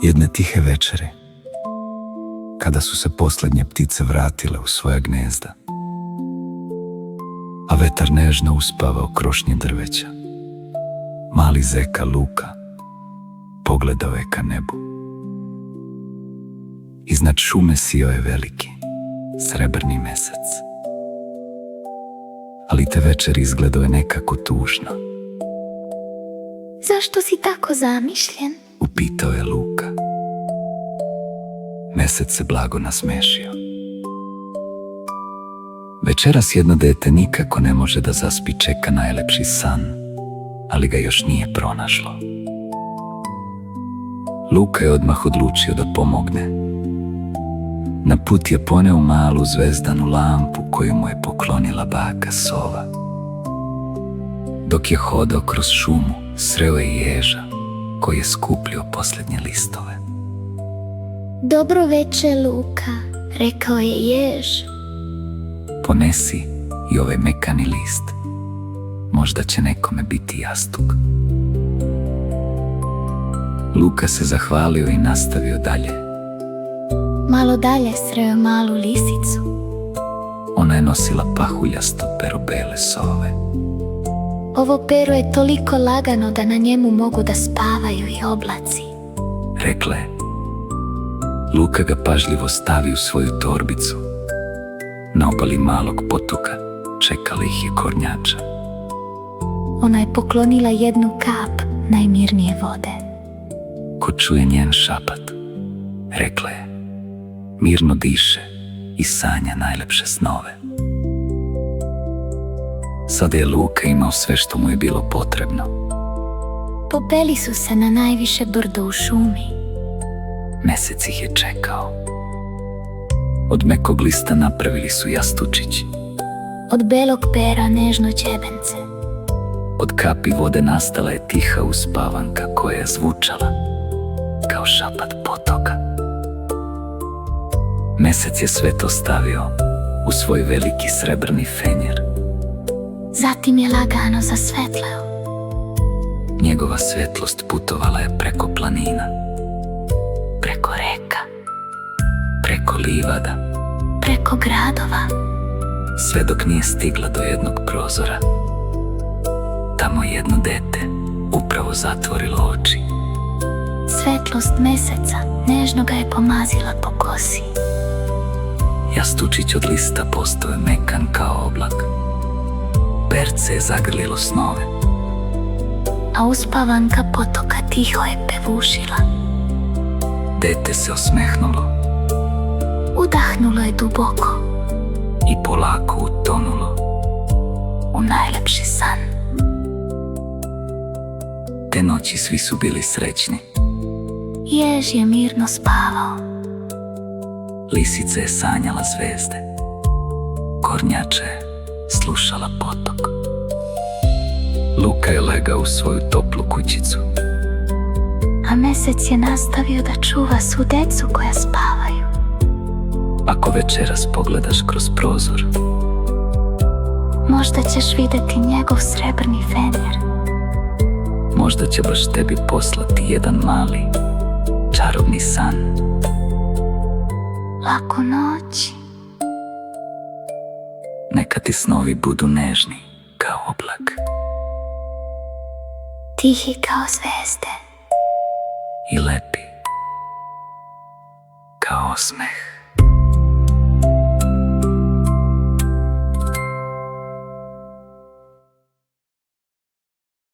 Jedne tihe večeri, kada su se posljednje ptice vratile u svoja gnezda, a vetar nežno uspavao krošnje drveća, mali zeka Luka pogledao je ka nebu. Iznad šume sijao je veliki, srebrni mesec, ali te večeri izgledao je nekako tužno. Zašto si tako zamišljen? Upitao je Luka. Mesec se blago nasmešio. Večeras jedno dete nikako ne može da zaspi, čeka najlepši san, ali ga još nije pronašlo. Luka je odmah odlučio da pomogne. Na put je poneo malu zvezdanu lampu koju mu je poklonila baka Sova. Dok je hodao kroz šumu, sreo je ježa koji je skupljio posljednje listove. Dobro večer, Luka, rekao je jež. Ponesi i ovaj mekani list. Možda će nekome biti jastuk. Luka se zahvalio i nastavio dalje. Malo dalje sreo malu lisicu. Ona je nosila pahuljasto pero bele sove. Ovo pero je toliko lagano da na njemu mogu da spavaju i oblaci, rekla je. Luka ga pažljivo stavi u svoju torbicu. Na obali malog potoka čekala ih je kornjača. Ona je poklonila jednu kap najmirnije vode. Ko čuje njen šapat, rekla je, mirno diše i sanja najlepše snove. Sada je Luka imao sve što mu je bilo potrebno. Popeli su se na najviše brdo u šumi. Mesec ih je čekao. Od mekog lista napravili su jastučić. Od belog pera nežno đebence. Od kapi vode nastala je tiha uspavanka koja je zvučala kao šapat potoka. Mesec je sve to stavio u svoj veliki srebrni fenjer. Zatim je lagano zasvetleo. Njegova svetlost putovala je preko planina, preko reka, preko livada, preko gradova, sve dok nije stigla do jednog prozora. Tamo jedno dete upravo zatvorilo oči. Svetlost meseca nežno ga je pomazila po kosi. Jastučić od lista postao je mekan kao oblak. Perce je zagrlilo snove. A uspavanka potoka tiho je pevušila. Dete se osmehnulo. Udahnulo je duboko i polako utonulo u najlepši san. Te noći svi su bili srećni. Jež je mirno spavao. Lisica je sanjala zvezde. Kornjača je slušala potok. Luka je legao u svoju toplu kućicu. A mesec je nastavio da čuva svu decu koja spavaju. Ako večeras pogledaš kroz prozor, možda ćeš vidjeti njegov srebrni fenjer. Možda će baš tebi poslati jedan mali, čarobni san. Laku noć. Neka ti snovi budu nežni kao oblak, tihi kao zvezde i lepi kao osmeh.